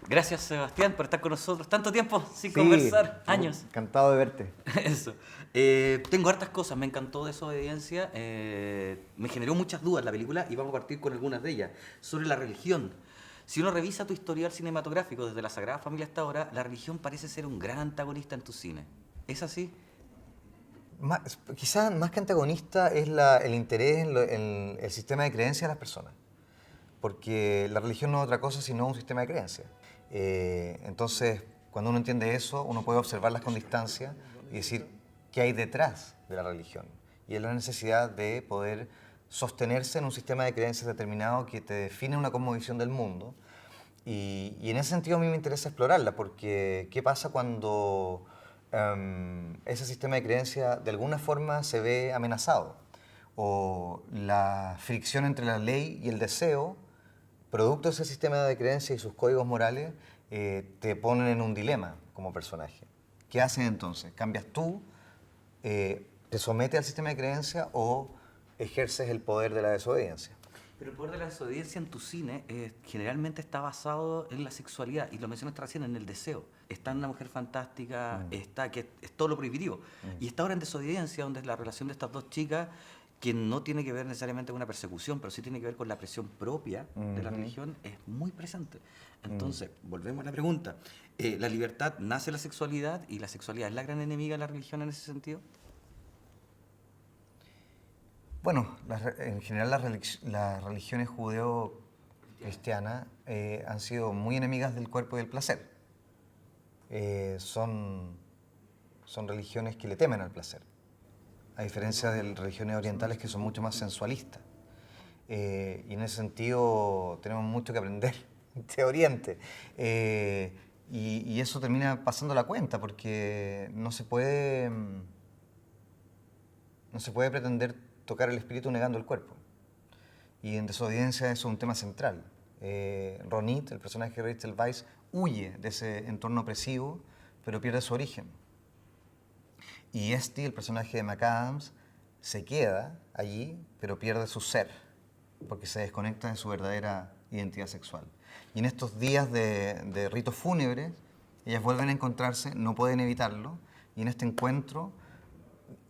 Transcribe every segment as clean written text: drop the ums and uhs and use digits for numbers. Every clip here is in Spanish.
Gracias, Sebastián, por estar con nosotros tanto tiempo sin Sí, conversar, años. encantado de verte. Eso. Tengo hartas cosas, me encantó Desobediencia, me generó muchas dudas la película y vamos a partir con algunas de ellas. Sobre la religión. Si uno revisa tu historial cinematográfico desde la Sagrada Familia hasta ahora, la religión parece ser un gran antagonista en tu cine. ¿Es así? Quizás más que antagonista es el interés en el sistema de creencias de las personas, porque la religión no es otra cosa sino un sistema de creencias. Entonces, cuando uno entiende eso, uno puede observarlas con distancia y decir qué hay detrás de la religión. Y es la necesidad de poder sostenerse en un sistema de creencias determinado que te define una cosmovisión del mundo. Y en ese sentido a mí me interesa explorarla, porque ¿qué pasa cuando ese sistema de creencias de alguna forma se ve amenazado? O la fricción entre la ley y el deseo, producto de ese sistema de creencias y sus códigos morales, te ponen en un dilema como personaje. ¿Qué haces entonces? ¿Cambias tú? ¿Te sometes al sistema de creencias o ejerces el poder de la desobediencia? Pero el poder de la desobediencia en tu cine generalmente está basado en la sexualidad, y lo mencionaste recién, en el deseo. Está en Una Mujer Fantástica, está que es todo lo prohibitivo. Y está ahora en Desobediencia, donde es la relación de estas dos chicas, que no tiene que ver necesariamente con una persecución, pero sí tiene que ver con la presión propia de la religión, es muy presente. Entonces, volvemos a la pregunta. ¿La libertad nace de la sexualidad y la sexualidad es la gran enemiga de la religión en ese sentido? Bueno, en general las religiones judeo-cristianas han sido muy enemigas del cuerpo y del placer. Son religiones que le temen al placer, a diferencia de las religiones orientales que son mucho más sensualistas. Y en ese sentido tenemos mucho que aprender de Oriente. Y eso termina pasando la cuenta, porque no se puede pretender tocar el espíritu negando el cuerpo. Y en Desobediencia eso es un tema central. Ronit, el personaje de Rachel Weisz, huye de ese entorno opresivo, pero pierde su origen. Y Esty, el personaje de McAdams, se queda allí, pero pierde su ser, porque se desconecta de su verdadera identidad sexual. Y en estos días de ritos fúnebres, ellas vuelven a encontrarse, no pueden evitarlo, y en este encuentro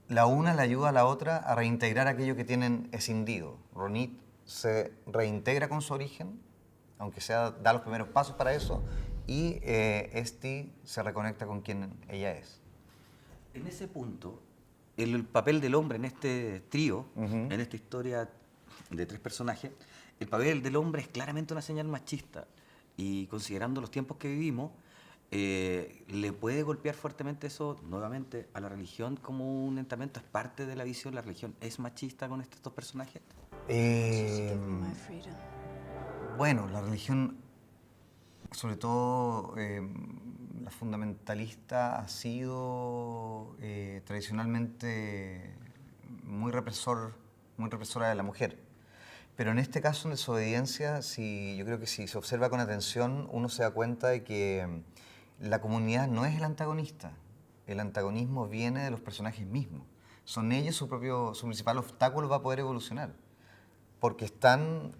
la una le ayuda a la otra a reintegrar aquello que tienen escindido. Ronit se reintegra con su origen, aunque da los primeros pasos para eso, y Esty se reconecta con quien ella es. En ese punto, el papel del hombre en este trío, en esta historia de tres personajes, el papel del hombre es claramente una señal machista. Y considerando los tiempos que vivimos, ¿le puede golpear fuertemente eso nuevamente a la religión como un entamento? ¿Es parte de la visión? ¿La religión es machista con estos dos personajes? Bueno, la religión, sobre todo la fundamentalista, ha sido tradicionalmente muy represora de la mujer. Pero en este caso, en Desobediencia, yo creo que si se observa con atención, uno se da cuenta de que la comunidad no es el antagonista. El antagonismo viene de los personajes mismos. Son ellos su principal obstáculo para poder evolucionar. Porque están,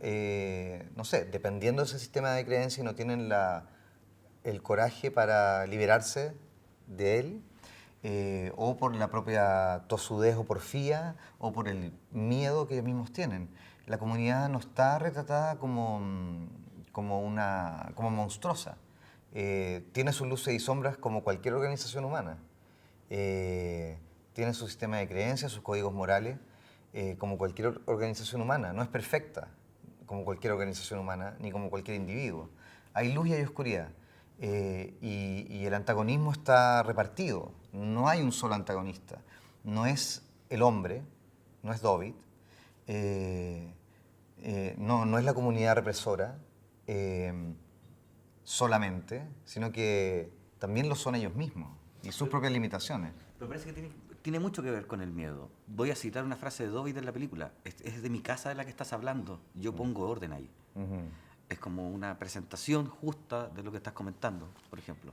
no sé, dependiendo de ese sistema de creencias y no tienen el coraje para liberarse de él, o por la propia tosudez o porfía, o por el miedo que ellos mismos tienen. La comunidad no está retratada como monstruosa. Tiene sus luces y sombras como cualquier organización humana. Tiene su sistema de creencias, sus códigos morales, como cualquier organización humana. No es perfecta como cualquier organización humana, ni como cualquier individuo. Hay luz y hay oscuridad. Y el antagonismo está repartido. No hay un solo antagonista. No es el hombre, no es David, no es la comunidad represora solamente, sino que también lo son ellos mismos y sus propias limitaciones. Me parece que tiene mucho que ver con el miedo. Voy a citar una frase de David en la película. Es de mi casa de la que estás hablando. Yo pongo orden ahí. Es como una presentación justa de lo que estás comentando, por ejemplo.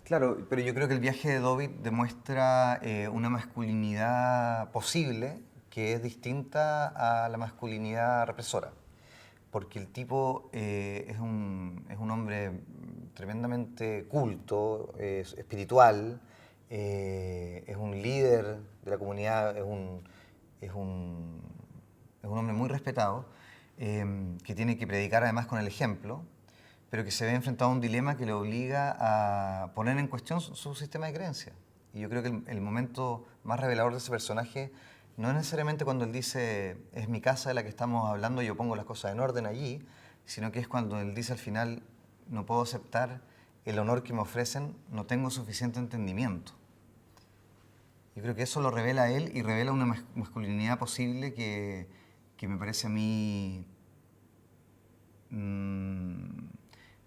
Claro, pero yo creo que el viaje de David demuestra una masculinidad posible que es distinta a la masculinidad represora. Porque el tipo es un hombre tremendamente culto, es espiritual, es un líder de la comunidad, es un hombre muy respetado, que tiene que predicar además con el ejemplo, pero que se ve enfrentado a un dilema que le obliga a poner en cuestión su sistema de creencias. Y yo creo que el momento más revelador de ese personaje no es necesariamente cuando él dice, es mi casa de la que estamos hablando, yo pongo las cosas en orden allí, sino que es cuando él dice al final, no puedo aceptar el honor que me ofrecen, no tengo suficiente entendimiento. Yo creo que eso lo revela él y revela una masculinidad posible que me parece a mí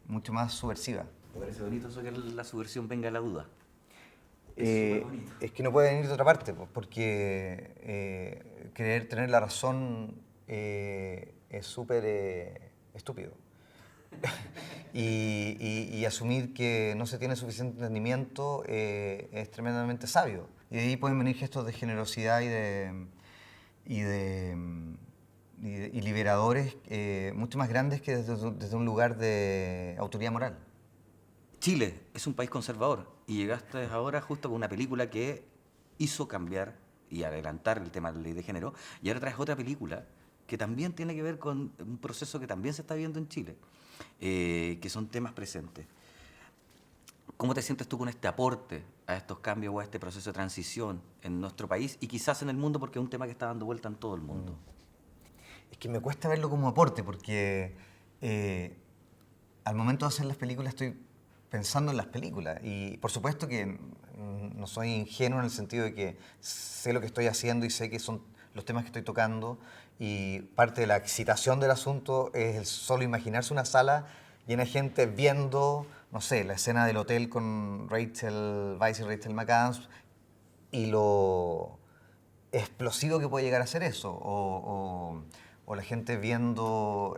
mucho más subversiva. Me parece bonito eso que la subversión venga a la duda. Es que no puede venir de otra parte, pues, porque creer tener la razón es súper estúpido. y asumir que no se tiene suficiente entendimiento es tremendamente sabio. Y de ahí pueden venir gestos de generosidad y liberadores mucho más grandes que desde un lugar de autoridad moral. Chile es un país conservador y llegaste ahora justo con una película que hizo cambiar y adelantar el tema de la ley de género, y ahora traes otra película que también tiene que ver con un proceso que también se está viendo en Chile, que son temas presentes. ¿Cómo te sientes tú con este aporte a estos cambios o a este proceso de transición en nuestro país y quizás en el mundo, porque es un tema que está dando vuelta en todo el mundo? Es que me cuesta verlo como aporte porque al momento de hacer las películas estoy pensando en las películas y por supuesto que no soy ingenuo en el sentido de que sé lo que estoy haciendo y sé que son los temas que estoy tocando, y parte de la excitación del asunto es el solo imaginarse una sala llena de gente viendo, no sé, la escena del hotel con Rachel Weisz y Rachel McAdams y lo explosivo que puede llegar a ser eso, o la gente viendo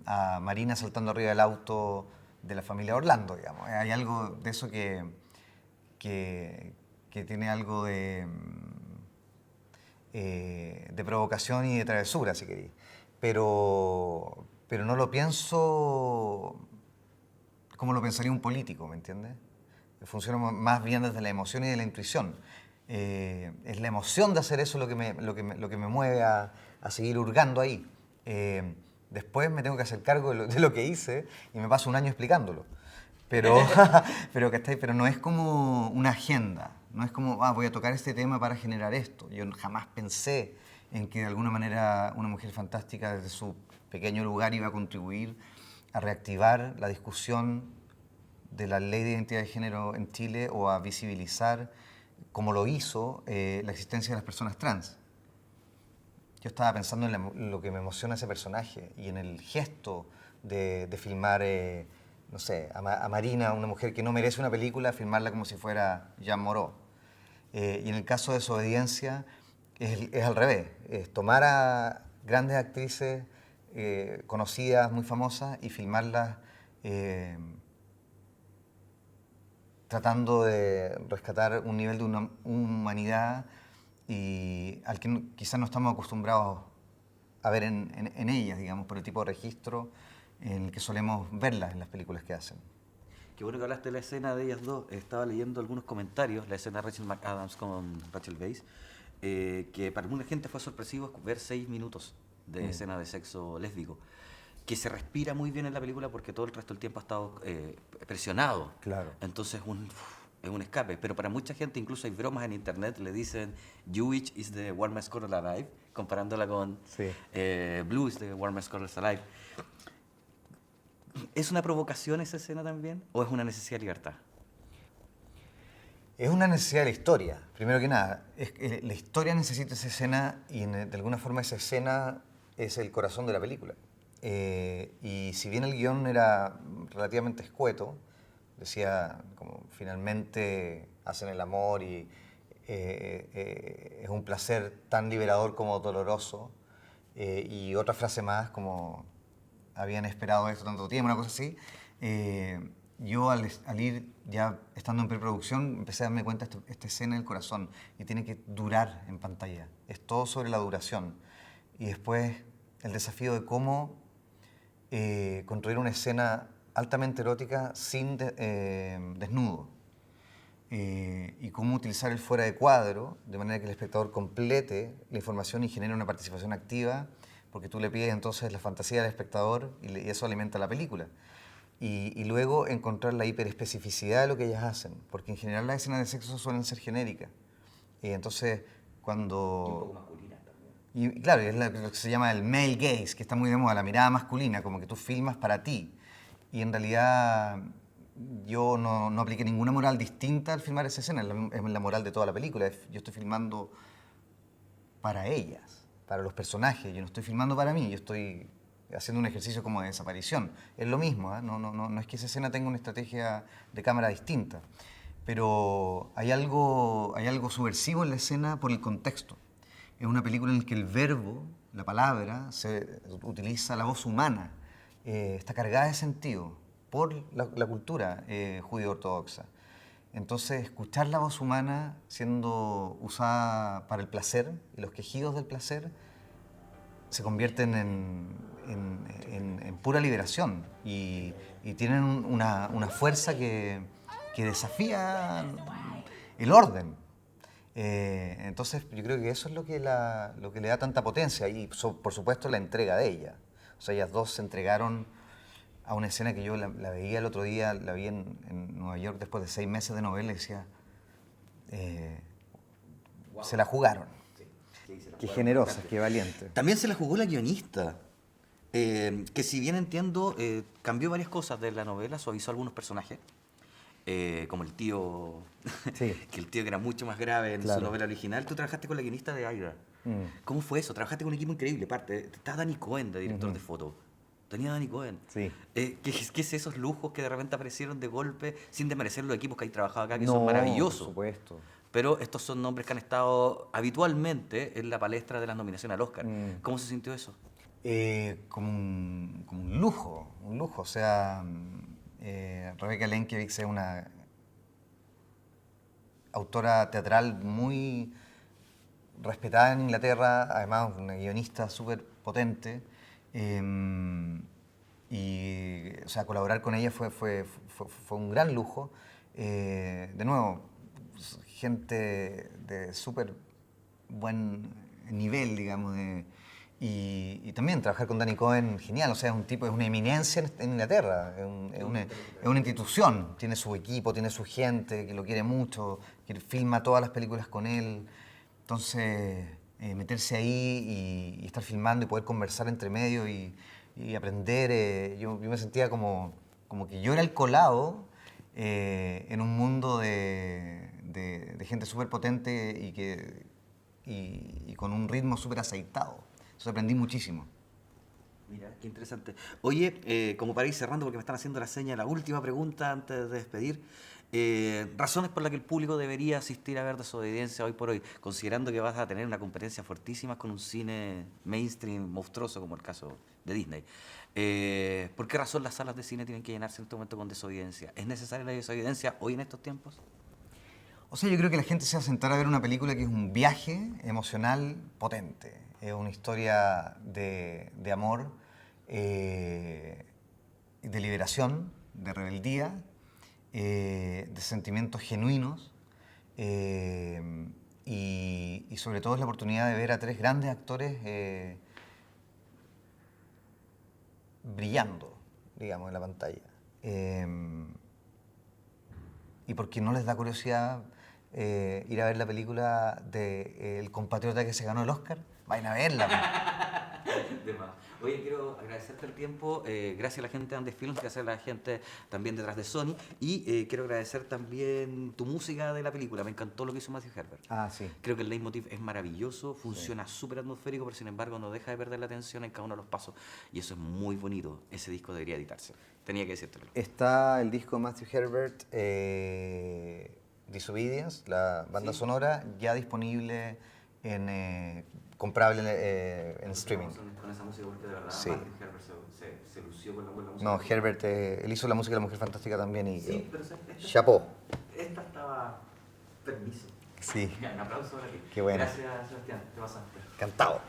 a Marina saltando arriba del auto de la familia Orlando, digamos. Hay algo de eso que tiene algo de provocación y de travesura, si queréis. Pero no lo pienso como lo pensaría un político, ¿me entiendes? Funciona más bien desde la emoción y de la intuición. Es la emoción de hacer eso lo que me mueve a seguir hurgando ahí. Después me tengo que hacer cargo de lo que hice y me paso un año explicándolo. Pero no es como una agenda, no es como, voy a tocar este tema para generar esto. Yo jamás pensé en que de alguna manera una mujer fantástica desde su pequeño lugar iba a contribuir a reactivar la discusión de la ley de identidad de género en Chile o a visibilizar, como lo hizo, la existencia de las personas trans. Yo estaba pensando en lo que me emociona ese personaje y en el gesto de filmar, no sé, a Marina, una mujer que no merece una película, filmarla como si fuera Jean Moreau. Y en el caso de Desobediencia es al revés, es tomar a grandes actrices conocidas, muy famosas, y filmarlas tratando de rescatar un nivel de humanidad y al que quizás no estamos acostumbrados a ver en ellas, digamos, por el tipo de registro en el que solemos verlas en las películas que hacen. Qué bueno que hablaste de la escena de ellas dos. Estaba leyendo algunos comentarios, la escena de Rachel McAdams con Rachel Weisz, que para alguna gente fue sorpresivo ver 6 minutos de escena de sexo lésbico, que se respira muy bien en la película porque todo el resto del tiempo ha estado presionado. Claro. Entonces es un escape. Pero para mucha gente, incluso hay bromas en internet, le dicen Jewish is the warmest color alive, comparándola con Sí. Blue is the warmest color alive. ¿Es una provocación esa escena también o es una necesidad de libertad? Es una necesidad de la historia, primero que nada. La historia necesita esa escena y de alguna forma esa escena es el corazón de la película. Y si bien el guión era relativamente escueto, decía como finalmente hacen el amor y es un placer tan liberador como doloroso, y otra frase más como habían esperado esto tanto tiempo, una cosa así. Yo al ir ya estando en preproducción empecé a darme cuenta de esta escena del corazón y tiene que durar en pantalla. Es todo sobre la duración. Y después el desafío de cómo construir una escena altamente erótica sin desnudo. Y cómo utilizar el fuera de cuadro de manera que el espectador complete la información y genere una participación activa, porque tú le pides entonces la fantasía del espectador y eso alimenta la película. Y luego encontrar la hiperespecificidad de lo que ellas hacen, porque en general las escenas de sexo suelen ser genéricas. Y entonces cuando... Y un poco masculina también. Y claro, es lo que se llama el male gaze, que está muy de moda, la mirada masculina, como que tú filmas para ti. Y en realidad yo no apliqué ninguna moral distinta al filmar esa escena, es la moral de toda la película. Yo estoy filmando para ellas, para los personajes, yo no estoy filmando para mí, yo estoy haciendo un ejercicio como de desaparición. Es lo mismo, ¿eh? No es que esa escena tenga una estrategia de cámara distinta, pero hay algo subversivo en la escena por el contexto. Es una película en la que el verbo, la palabra, se utiliza la voz humana, está cargada de sentido por la cultura judío-ortodoxa. Entonces, escuchar la voz humana siendo usada para el placer y los quejidos del placer se convierten en pura liberación y tienen una fuerza que desafía el orden. Entonces, yo creo que eso es lo que le da tanta potencia y, por supuesto, la entrega de ella. O sea, ellas dos se entregaron a una escena que yo la veía el otro día, la vi en Nueva York después de 6 meses de novela y decía, wow. Se la jugaron. Sí, se la qué jugaron generosas, bastante. Qué valiente. También se la jugó la guionista, que si bien entiendo, cambió varias cosas de la novela, suavizó algunos personajes, como el tío, sí. Que el tío que era mucho más grave en su novela original. Tú trabajaste con la guionista de Aira. ¿Cómo fue eso? Trabajaste con un equipo increíble, aparte. Está Danny Cohen de director de foto. Tenía Danny Cohen. Sí. ¿Qué es esos lujos que de repente aparecieron de golpe, sin desmerecer los equipos que hay trabajado acá, que son maravillosos? Por supuesto. Pero estos son nombres que han estado habitualmente en la palestra de las nominaciones al Oscar. ¿Cómo se sintió eso? Como un lujo, O sea, Rebecca Lenkiewicz es una autora teatral muy respetada en Inglaterra, además una guionista súper potente. Y, o sea, colaborar con ella fue un gran lujo. De nuevo, gente de súper buen nivel, digamos, y también trabajar con Danny Cohen, genial. O sea, es una eminencia en Inglaterra, es una institución. Tiene su equipo, tiene su gente que lo quiere mucho, que filma todas las películas con él. Entonces, meterse ahí y estar filmando y poder conversar entre medio y aprender, yo me sentía como que yo era el colado en un mundo de gente súper potente y con un ritmo súper aceitado. Entonces aprendí muchísimo. Mira, qué interesante. Oye, como para ir cerrando, porque me están haciendo la seña, la última pregunta antes de despedir. Razones por las que el público debería asistir a ver Desobediencia hoy por hoy, considerando que vas a tener una competencia fortísima con un cine mainstream monstruoso como el caso de Disney. ¿Por qué razón las salas de cine tienen que llenarse en este momento con Desobediencia? ¿Es necesaria la desobediencia hoy en estos tiempos? O sea, yo creo que la gente se va a sentar a ver una película que es un viaje emocional potente. Es una historia de amor, de liberación, de rebeldía, de sentimientos genuinos y sobre todo es la oportunidad de ver a 3 grandes actores brillando, digamos, en la pantalla. Y porque no les da curiosidad ir a ver la película del compatriota que se ganó el Oscar, vayan a verla. Oye, quiero agradecerte el tiempo, gracias a la gente de Andes Films, gracias a la gente también detrás de Sony, y quiero agradecer también tu música de la película, me encantó lo que hizo Matthew Herbert. Ah, sí. Creo que el leitmotiv es maravilloso, funciona súper atmosférico, pero sin embargo no deja de perder la atención en cada uno de los pasos, y eso es muy bonito, ese disco debería editarse, tenía que decírtelo. Está el disco de Matthew Herbert, Disobedience, la banda sonora, ya disponible comprable en streaming. Con esa música, porque de verdad sí. Matthew Herbert se lució con la música. No, Herbert, él hizo la música de La Mujer Fantástica también y sí, pero chapó. Esta estaba permiso. Sí. Un aplauso para ti. Qué bueno. Gracias, Sebastián, te pasaste. Encantado.